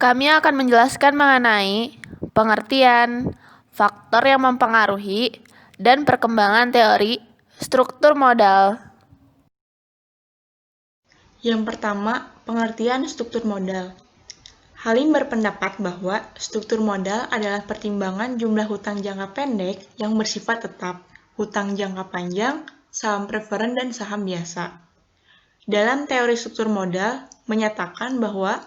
Kami akan menjelaskan mengenai pengertian, faktor yang mempengaruhi, dan perkembangan teori struktur modal. Yang pertama, pengertian struktur modal. Halim berpendapat bahwa struktur modal adalah pertimbangan jumlah hutang jangka pendek yang bersifat tetap, hutang jangka panjang, saham preferen, dan saham biasa. Dalam teori struktur modal, menyatakan bahwa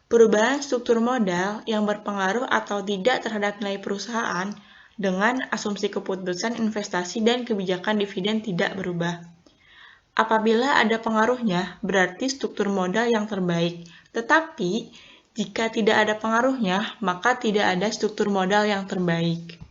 perubahan struktur modal yang berpengaruh atau tidak terhadap nilai perusahaan dengan asumsi keputusan investasi dan kebijakan dividen tidak berubah. Apabila ada pengaruhnya, berarti struktur modal yang terbaik. Tetapi, jika tidak ada pengaruhnya, maka tidak ada struktur modal yang terbaik.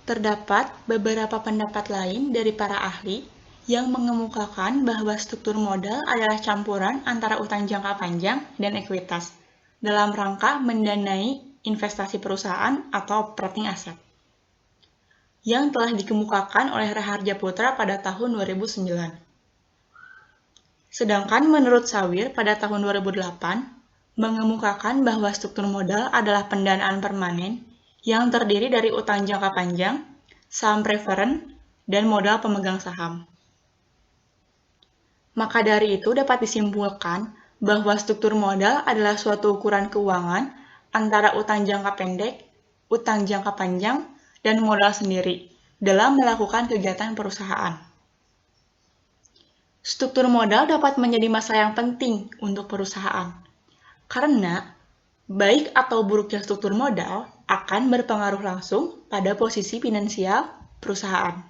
Terdapat beberapa pendapat lain dari para ahli yang mengemukakan bahwa struktur modal adalah campuran antara utang jangka panjang dan ekuitas dalam rangka mendanai investasi perusahaan atau operating asset yang telah dikemukakan oleh Raharja Putra pada tahun 2009. Sedangkan menurut Sawir pada tahun 2008, mengemukakan bahwa struktur modal adalah pendanaan permanen yang terdiri dari utang jangka panjang, saham preferen, dan modal pemegang saham. Maka dari itu dapat disimpulkan bahwa struktur modal adalah suatu ukuran keuangan antara utang jangka pendek, utang jangka panjang, dan modal sendiri dalam melakukan kegiatan perusahaan. Struktur modal dapat menjadi masalah yang penting untuk perusahaan, karena baik atau buruknya struktur modal akan berpengaruh langsung pada posisi finansial perusahaan.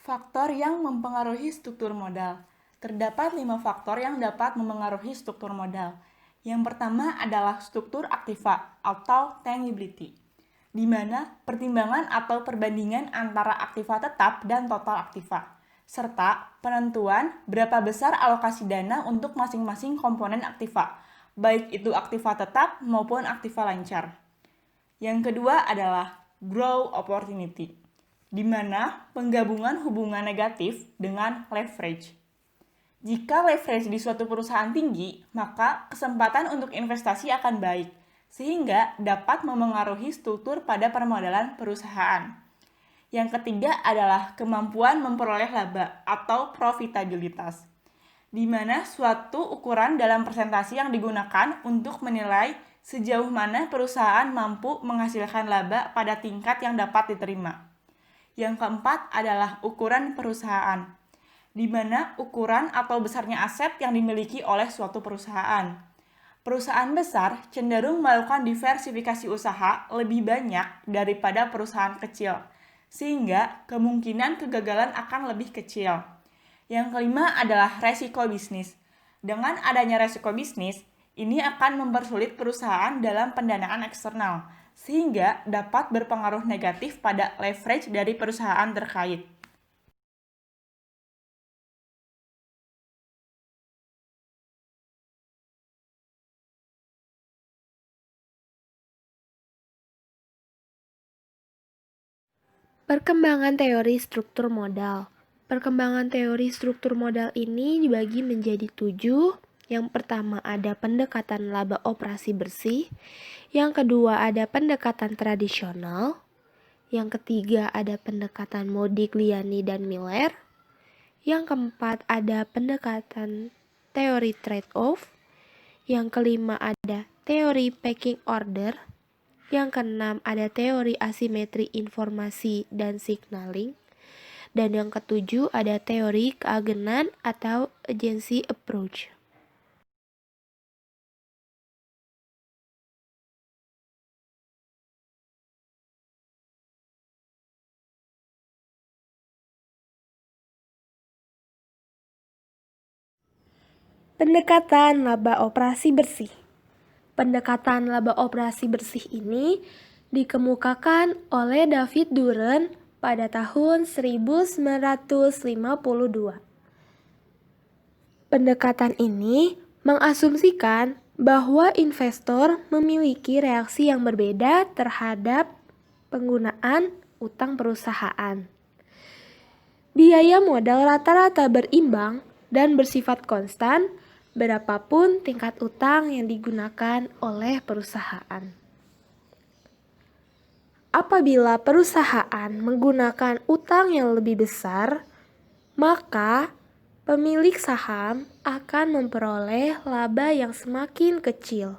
Faktor yang mempengaruhi struktur modal. Terdapat 5 faktor yang dapat mempengaruhi struktur modal. Yang pertama adalah struktur aktiva atau tangibility, di mana pertimbangan atau perbandingan antara aktiva tetap dan total aktiva, serta penentuan berapa besar alokasi dana untuk masing-masing komponen aktiva, baik itu aktiva tetap maupun aktiva lancar. Yang kedua adalah growth opportunity, di mana penggabungan hubungan negatif dengan leverage. Jika leverage di suatu perusahaan tinggi, maka kesempatan untuk investasi akan baik, sehingga dapat memengaruhi struktur pada permodalan perusahaan. Yang ketiga adalah kemampuan memperoleh laba atau profitabilitas, di mana suatu ukuran dalam persentase yang digunakan untuk menilai sejauh mana perusahaan mampu menghasilkan laba pada tingkat yang dapat diterima. Yang keempat adalah ukuran perusahaan, di mana ukuran atau besarnya aset yang dimiliki oleh suatu perusahaan. Perusahaan besar cenderung melakukan diversifikasi usaha lebih banyak daripada perusahaan kecil, sehingga kemungkinan kegagalan akan lebih kecil. Yang kelima adalah resiko bisnis. Dengan adanya resiko bisnis, ini akan mempersulit perusahaan dalam pendanaan eksternal, sehingga dapat berpengaruh negatif pada leverage dari perusahaan terkait. Perkembangan teori struktur modal. Perkembangan teori struktur modal ini dibagi menjadi 7. Yang pertama ada pendekatan laba operasi bersih. Yang kedua ada pendekatan tradisional. Yang ketiga ada pendekatan Modigliani dan Miller. Yang keempat ada pendekatan teori trade-off. Yang kelima ada teori pecking order. Yang keenam ada teori asimetri informasi dan signaling. Dan yang ketujuh ada teori keagenan atau agency approach. Pendekatan laba operasi bersih. Pendekatan laba operasi bersih ini dikemukakan oleh David Duren pada tahun 1952. Pendekatan ini mengasumsikan bahwa investor memiliki reaksi yang berbeda terhadap penggunaan utang perusahaan. Biaya modal rata-rata berimbang dan bersifat konstan berapapun tingkat utang yang digunakan oleh perusahaan. Apabila perusahaan menggunakan utang yang lebih besar, maka pemilik saham akan memperoleh laba yang semakin kecil.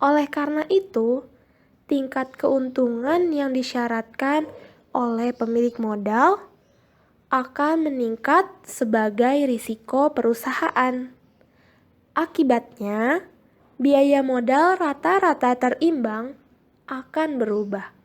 Oleh karena itu, tingkat keuntungan yang disyaratkan oleh pemilik modal akan meningkat sebagai risiko perusahaan. Akibatnya, biaya modal rata-rata terimbang akan berubah.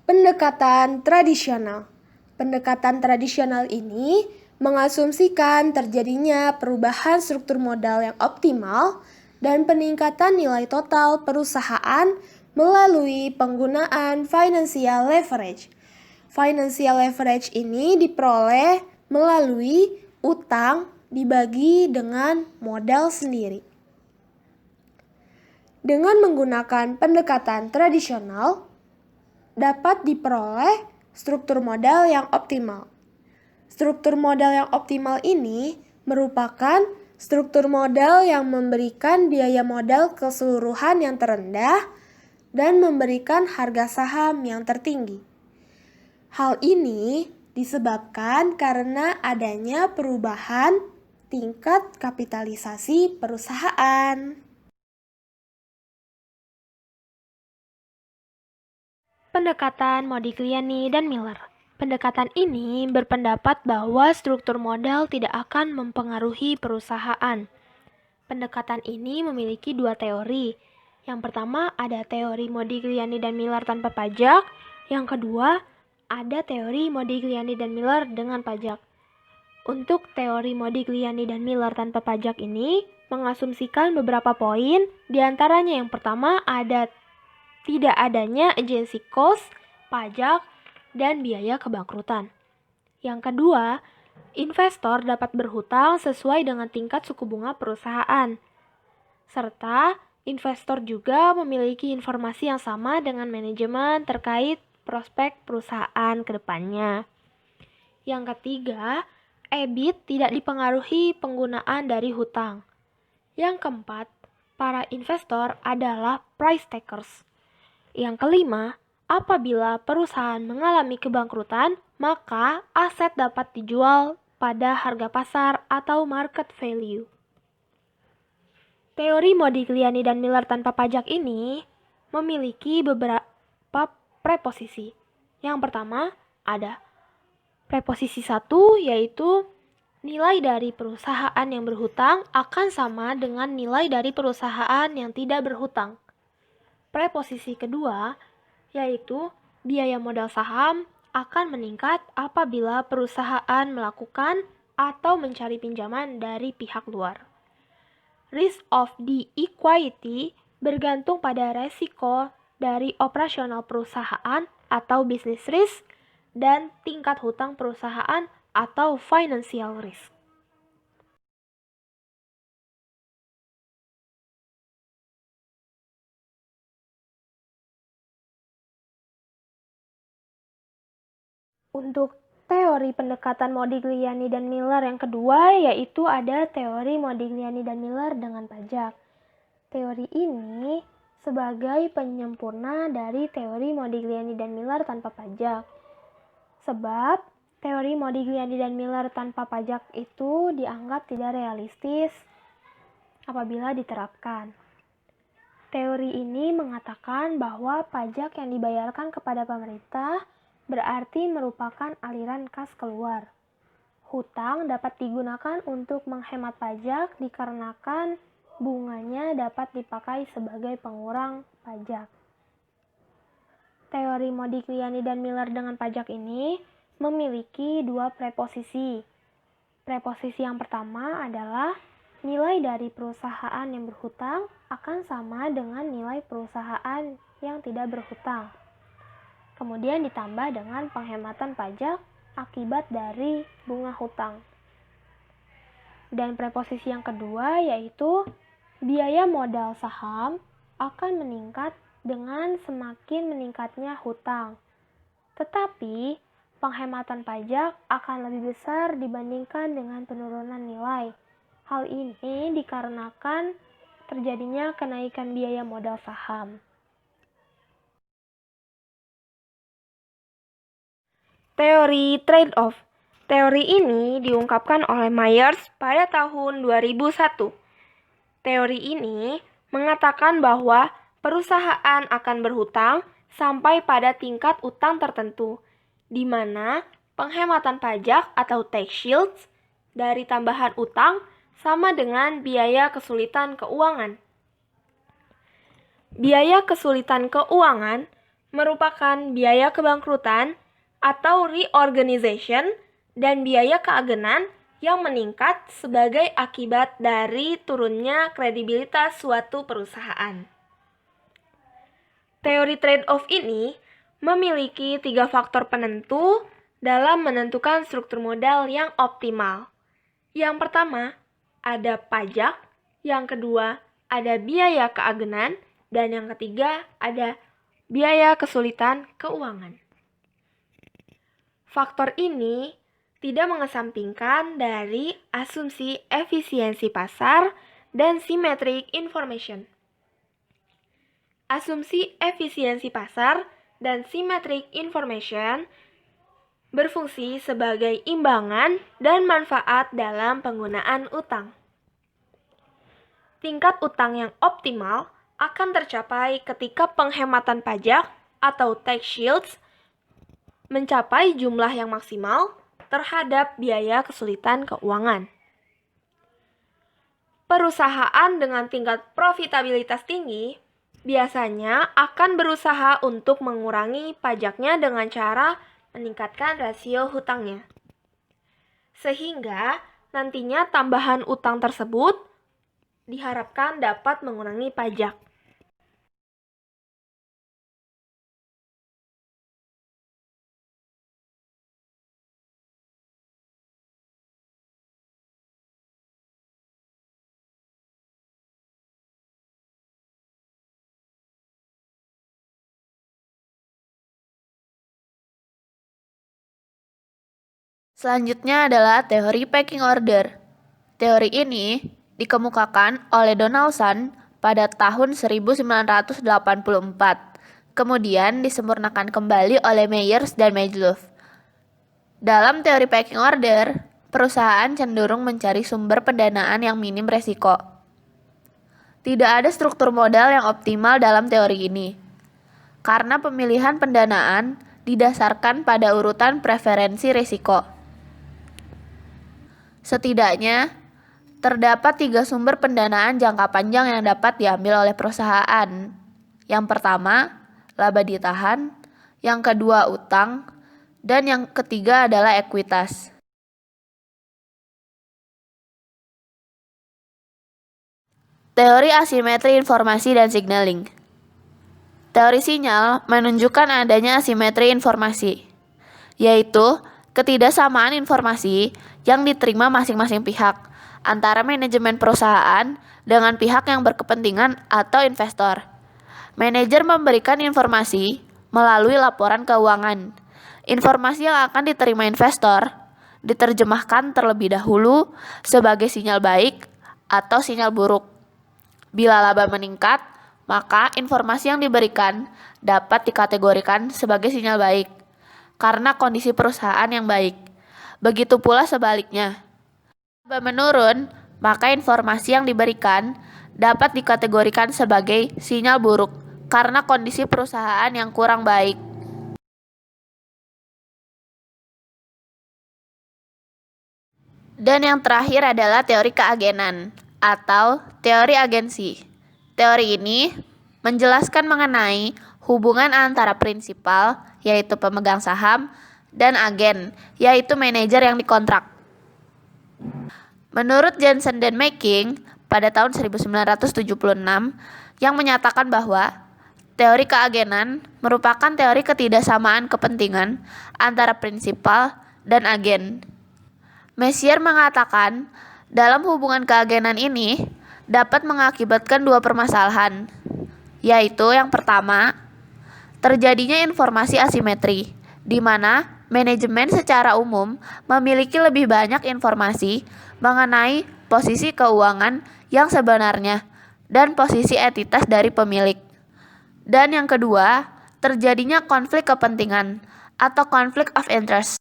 Pendekatan tradisional. Pendekatan tradisional ini mengasumsikan terjadinya perubahan struktur modal yang optimal dan peningkatan nilai total perusahaan melalui penggunaan financial leverage. Financial leverage ini diperoleh melalui utang dibagi dengan modal sendiri. Dengan menggunakan pendekatan tradisional, dapat diperoleh struktur modal yang optimal. Struktur modal yang optimal ini merupakan struktur modal yang memberikan biaya modal keseluruhan yang terendah dan memberikan harga saham yang tertinggi. Hal ini disebabkan karena adanya perubahan tingkat kapitalisasi perusahaan. Pendekatan Modigliani dan Miller. Pendekatan ini berpendapat bahwa struktur modal tidak akan mempengaruhi perusahaan. Pendekatan ini memiliki dua teori. Yang pertama ada teori Modigliani dan Miller tanpa pajak. Yang kedua ada teori Modigliani dan Miller dengan pajak. Untuk teori Modigliani dan Miller tanpa pajak ini mengasumsikan beberapa poin, diantaranya yang pertama ada tidak adanya agency cost, pajak, dan biaya kebangkrutan. Yang kedua, investor dapat berhutang sesuai dengan tingkat suku bunga perusahaan. Serta, investor juga memiliki informasi yang sama dengan manajemen terkait prospek perusahaan ke depannya. Yang ketiga, EBIT tidak dipengaruhi penggunaan dari hutang. Yang keempat, para investor adalah price takers. Yang kelima, apabila perusahaan mengalami kebangkrutan, maka aset dapat dijual pada harga pasar atau market value. Teori Modigliani dan Miller tanpa pajak ini memiliki beberapa preposisi. Yang pertama ada preposisi 1, yaitu nilai dari perusahaan yang berhutang akan sama dengan nilai dari perusahaan yang tidak berhutang. Preposisi kedua, yaitu biaya modal saham akan meningkat apabila perusahaan melakukan atau mencari pinjaman dari pihak luar. Risk of the equity bergantung pada resiko dari operasional perusahaan atau business risk dan tingkat hutang perusahaan atau financial risk. Untuk teori pendekatan Modigliani dan Miller yang kedua, yaitu ada teori Modigliani dan Miller dengan pajak. Teori ini sebagai penyempurna dari teori Modigliani dan Miller tanpa pajak. Sebab teori Modigliani dan Miller tanpa pajak itu dianggap tidak realistis apabila diterapkan. Teori ini mengatakan bahwa pajak yang dibayarkan kepada pemerintah berarti merupakan aliran kas keluar. Hutang dapat digunakan untuk menghemat pajak dikarenakan bunganya dapat dipakai sebagai pengurang pajak. Teori Modigliani dan Miller dengan pajak ini memiliki dua preposisi. Preposisi yang pertama adalah nilai dari perusahaan yang berhutang akan sama dengan nilai perusahaan yang tidak berhutang. Kemudian ditambah dengan penghematan pajak akibat dari bunga hutang. Dan preposisi yang kedua yaitu biaya modal saham akan meningkat dengan semakin meningkatnya hutang. Tetapi penghematan pajak akan lebih besar dibandingkan dengan penurunan nilai. Hal ini dikarenakan terjadinya kenaikan biaya modal saham. Teori trade-off. Teori ini diungkapkan oleh Myers pada tahun 2001. Teori ini mengatakan bahwa perusahaan akan berhutang sampai pada tingkat utang tertentu, di mana penghematan pajak atau tax shields dari tambahan utang sama dengan biaya kesulitan keuangan. Biaya kesulitan keuangan merupakan biaya kebangkrutan atau reorganization dan biaya keagenan yang meningkat sebagai akibat dari turunnya kredibilitas suatu perusahaan. Teori trade-off ini memiliki 3 faktor penentu dalam menentukan struktur modal yang optimal. Yang pertama, ada pajak, yang kedua, ada biaya keagenan, dan yang ketiga, ada biaya kesulitan keuangan. Faktor ini tidak mengesampingkan dari asumsi efisiensi pasar dan symmetric information. Asumsi efisiensi pasar dan symmetric information berfungsi sebagai imbangan dan manfaat dalam penggunaan utang. Tingkat utang yang optimal akan tercapai ketika penghematan pajak atau tax shields mencapai jumlah yang maksimal terhadap biaya kesulitan keuangan. Perusahaan dengan tingkat profitabilitas tinggi biasanya akan berusaha untuk mengurangi pajaknya dengan cara meningkatkan rasio hutangnya. Sehingga nantinya tambahan utang tersebut diharapkan dapat mengurangi pajak. Selanjutnya adalah teori pecking order. Teori ini dikemukakan oleh Donaldson pada tahun 1984, kemudian disempurnakan kembali oleh Myers dan Maglove. Dalam teori pecking order, perusahaan cenderung mencari sumber pendanaan yang minim resiko. Tidak ada struktur modal yang optimal dalam teori ini, karena pemilihan pendanaan didasarkan pada urutan preferensi risiko. Setidaknya, terdapat 3 sumber pendanaan jangka panjang yang dapat diambil oleh perusahaan. Yang pertama, laba ditahan, yang kedua utang, dan yang ketiga adalah ekuitas. Teori asimetri informasi dan signaling. Teori sinyal menunjukkan adanya asimetri informasi, yaitu ketidaksamaan informasi yang diterima masing-masing pihak antara manajemen perusahaan dengan pihak yang berkepentingan atau investor. Manajer memberikan informasi melalui laporan keuangan. Informasi yang akan diterima investor diterjemahkan terlebih dahulu sebagai sinyal baik atau sinyal buruk. Bila laba meningkat, maka informasi yang diberikan dapat dikategorikan sebagai sinyal baik karena kondisi perusahaan yang baik. Begitu pula sebaliknya. Laba menurun, maka informasi yang diberikan dapat dikategorikan sebagai sinyal buruk karena kondisi perusahaan yang kurang baik. Dan yang terakhir adalah teori keagenan atau teori agensi. Teori ini menjelaskan mengenai hubungan antara prinsipal, yaitu pemegang saham, dan agen, yaitu manajer yang dikontrak. Menurut Jensen dan Making pada tahun 1976 yang menyatakan bahwa teori keagenan merupakan teori ketidaksamaan kepentingan antara prinsipal dan agen. Messier mengatakan Dalam hubungan keagenan ini dapat mengakibatkan dua permasalahan, yaitu yang pertama, terjadinya informasi asimetri, di mana manajemen secara umum memiliki lebih banyak informasi mengenai posisi keuangan yang sebenarnya dan posisi entitas dari pemilik. Dan yang kedua, terjadinya konflik kepentingan atau conflict of interest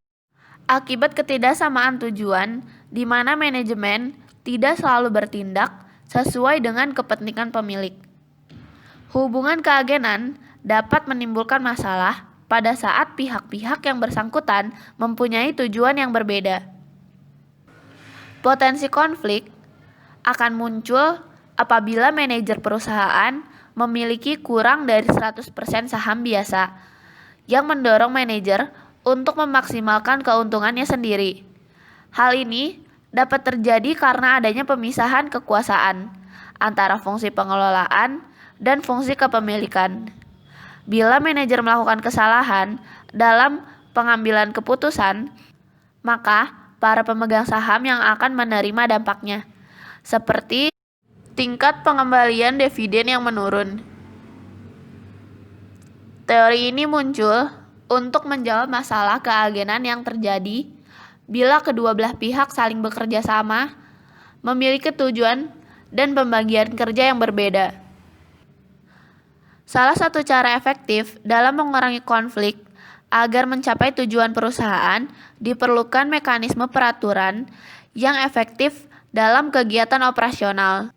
akibat ketidaksamaan tujuan di mana manajemen tidak selalu bertindak sesuai dengan kepentingan pemilik. Hubungan keagenan dapat menimbulkan masalah pada saat pihak-pihak yang bersangkutan mempunyai tujuan yang berbeda. Potensi konflik akan muncul apabila manajer perusahaan memiliki kurang dari 100% saham biasa yang mendorong manajer untuk memaksimalkan keuntungannya sendiri. Hal ini dapat terjadi karena adanya pemisahan kekuasaan antara fungsi pengelolaan dan fungsi kepemilikan. Bila manajer melakukan kesalahan dalam pengambilan keputusan, maka para pemegang saham yang akan menerima dampaknya, seperti tingkat pengembalian dividen yang menurun. Teori ini muncul untuk menjawab masalah keagenan yang terjadi bila kedua belah pihak saling bekerja sama, memiliki tujuan dan pembagian kerja yang berbeda. Salah satu cara efektif dalam mengurangi konflik agar mencapai tujuan perusahaan diperlukan mekanisme peraturan yang efektif dalam kegiatan operasional.